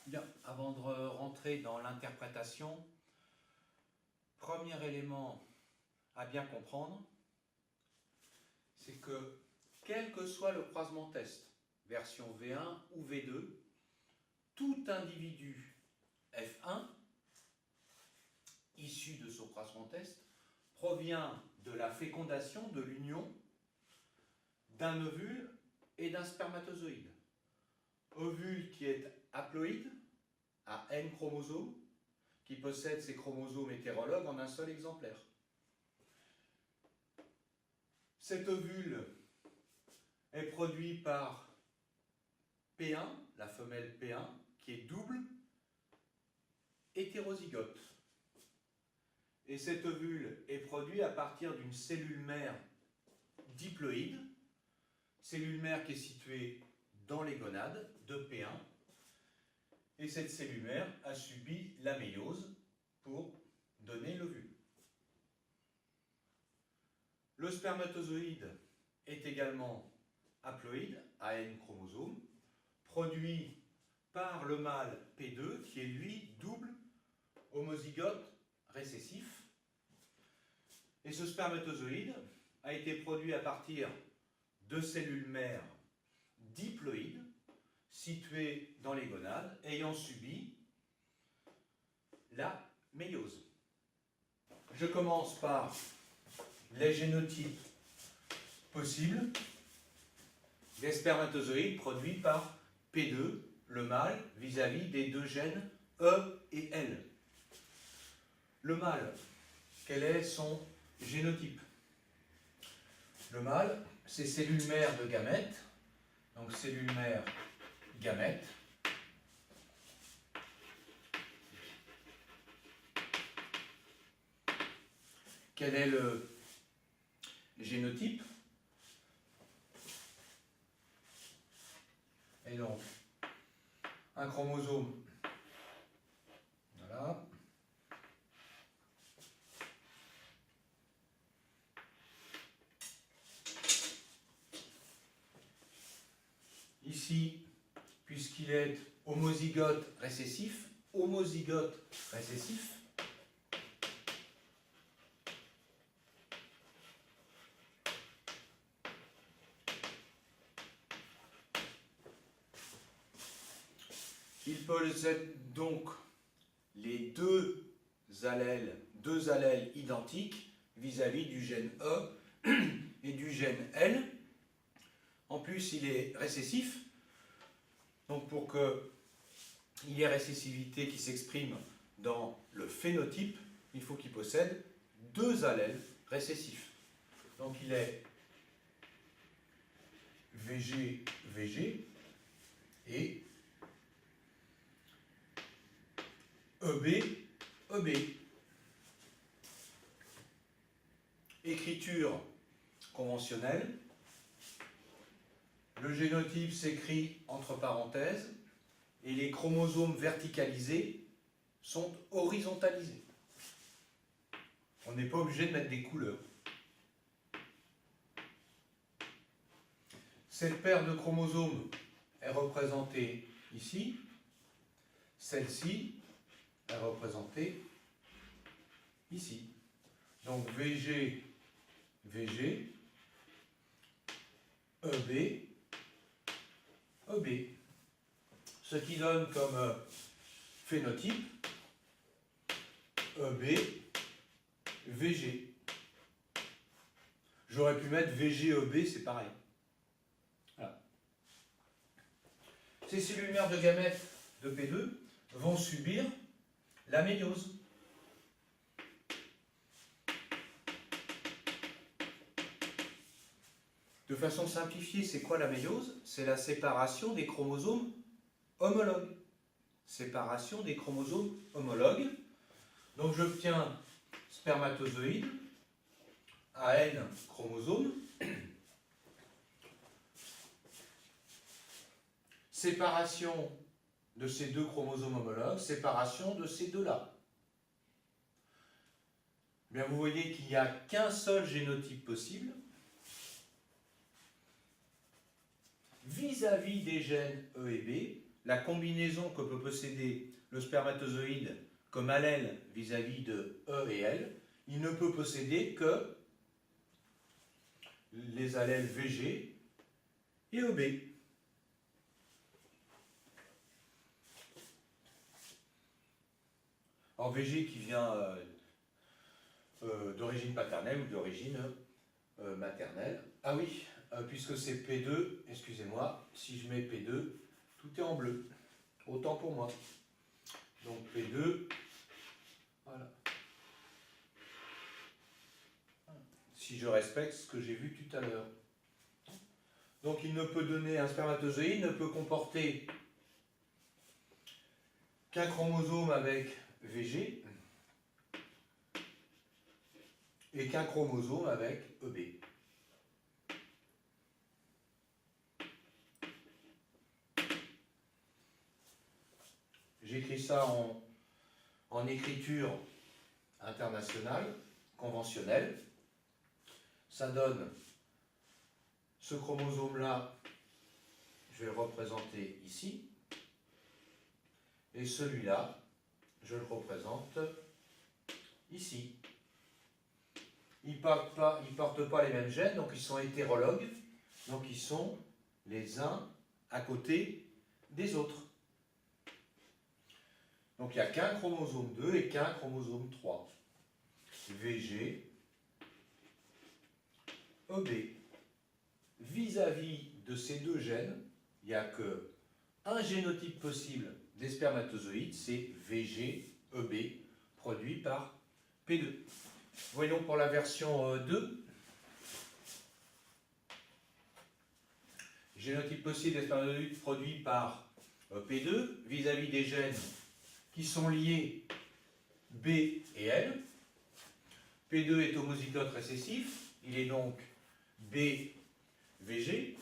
Bien, avant de rentrer dans l'interprétation, premier élément à bien comprendre, c'est que quel que soit le croisement test, version V1 ou V2, tout individu F1 issu de ce croisement test provient de la fécondation, de l'union d'un ovule et d'un spermatozoïde. Ovule qui est haploïde, à N chromosomes, qui possède ses chromosomes hétérologues en un seul exemplaire. Cet ovule est produit par P1, la femelle P1, qui est double hétérozygote. Et cet ovule est produit à partir d'une cellule mère diploïde, cellule mère qui est située dans les gonades de P1, et cette cellule mère a subi la méiose pour donner l'ovule. Le spermatozoïde est également haploïde, à N chromosomes, produit par le mâle P2, qui est lui double homozygote récessif. Et ce spermatozoïde a été produit à partir de cellules mères diploïdes, situées dans les gonades, ayant subi la méiose. Je commence par les génotypes possibles des spermatozoïdes produits par P2, le mâle, vis-à-vis des deux gènes E et L. Le mâle, quel est son génotype? Le mâle, c'est cellule mère de gamètes, donc cellule mère gamète. Quel est le génotype? Et donc, un chromosome, voilà. Ici, puisqu'il est homozygote récessif, il possède donc les deux allèles identiques vis-à-vis du gène E et du gène L. En plus, il est récessif. Donc, pour qu'il y ait récessivité qui s'exprime dans le phénotype, il faut qu'il possède deux allèles récessifs. Donc, il est VG et EB. Écriture conventionnelle. Le génotype s'écrit entre parenthèses et les chromosomes verticalisés sont horizontalisés. On n'est pas obligé de mettre des couleurs. Cette paire de chromosomes est représentée ici. Celle-ci est représentée ici. Donc VG, EB, ce qui donne comme phénotype EB, VG. J'aurais pu mettre VG, EB, c'est pareil. Voilà. Ces cellules mères de gamètes de P2 vont subir la méiose. De façon simplifiée, c'est quoi la méiose? C'est la séparation des chromosomes homologues. Séparation des chromosomes homologues. Donc j'obtiens spermatozoïde à N chromosomes. Séparation de ces deux chromosomes homologues, séparation de ces deux-là. Bien, vous voyez qu'il n'y a qu'un seul génotype possible. Vis-à-vis des gènes E et B, la combinaison que peut posséder le spermatozoïde comme allèle vis-à-vis de E et L, il ne peut posséder que les allèles VG et EB. Alors VG qui vient d'origine paternelle ou d'origine maternelle. Ah oui, puisque c'est P2, excusez-moi, si je mets P2, tout est en bleu. Autant pour moi. Donc P2, voilà. Si je respecte ce que j'ai vu tout à l'heure. Donc il ne peut donner, un spermatozoïde ne peut comporter qu'un chromosome avec VG et qu'un chromosome avec EB. J'écris ça en écriture internationale, conventionnelle. Ça donne ce chromosome-là, je vais le représenter ici, et celui-là, je le représente ici. Ils ne portent pas les mêmes gènes, donc ils sont hétérologues, donc ils sont les uns à côté des autres. Donc il n'y a qu'un chromosome 2 et qu'un chromosome 3. VG, EB. Vis-à-vis de ces deux gènes, il n'y a qu'un génotype possible des spermatozoïdes, c'est VG, EB, produit par P2. Voyons pour la version 2. Génotype possible des spermatozoïdes produit par P2 vis-à-vis des gènes qui sont liés B et L. P2 est homozygote récessif, il est donc BVG.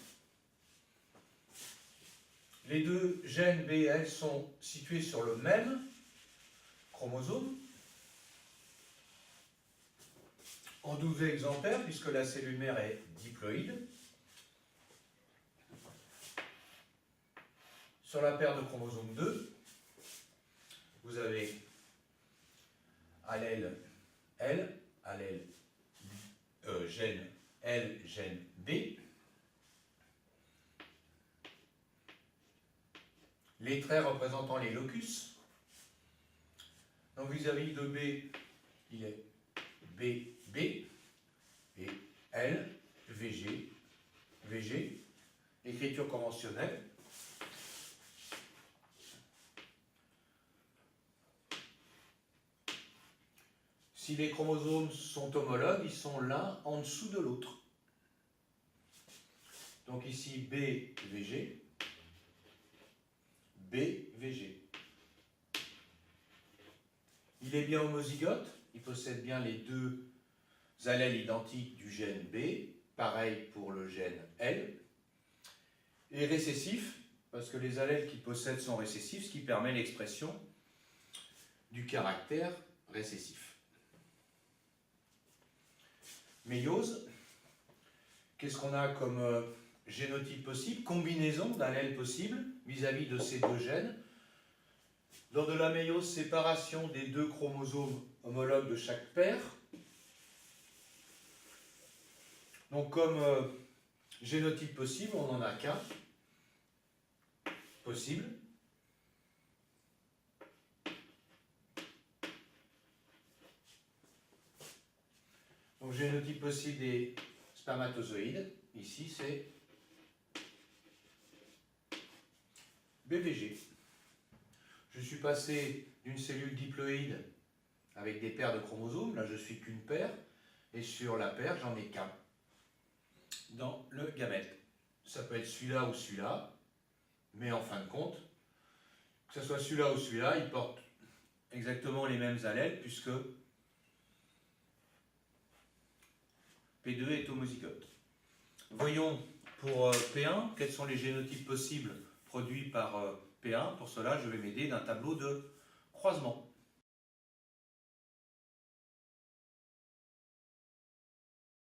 Les deux gènes B et L sont situés sur le même chromosome, en 12 exemplaires, puisque la cellule mère est diploïde. Sur la paire de chromosomes 2, vous avez allèle L, gène L, gène B. Les traits représentant les locus. Donc vis-à-vis de B, il est BB et L, VG, VG. Écriture conventionnelle. Si les chromosomes sont homologues, ils sont l'un en dessous de l'autre. Donc ici BVG, BVG. Il est bien homozygote, il possède bien les deux allèles identiques du gène B, pareil pour le gène L. Et récessif, parce que les allèles qu'il possède sont récessifs, ce qui permet l'expression du caractère récessif. Méiose, qu'est-ce qu'on a comme génotype possible, combinaison d'allèles possibles vis-à-vis de ces deux gènes. Lors de la méiose, séparation des deux chromosomes homologues de chaque paire. Donc comme génotype possible, on n'en a qu'un possible. Donc génotype possible des spermatozoïdes, ici c'est BVG. Je suis passé d'une cellule diploïde avec des paires de chromosomes, là je suis qu'une paire, et sur la paire j'en ai qu'un dans le gamète. Ça peut être celui-là ou celui-là, mais en fin de compte, que ce soit celui-là ou celui-là, ils portent exactement les mêmes allèles puisque P2 est homozygote. Voyons pour P1, quels sont les génotypes possibles produits par P1. Pour cela, je vais m'aider d'un tableau de croisement.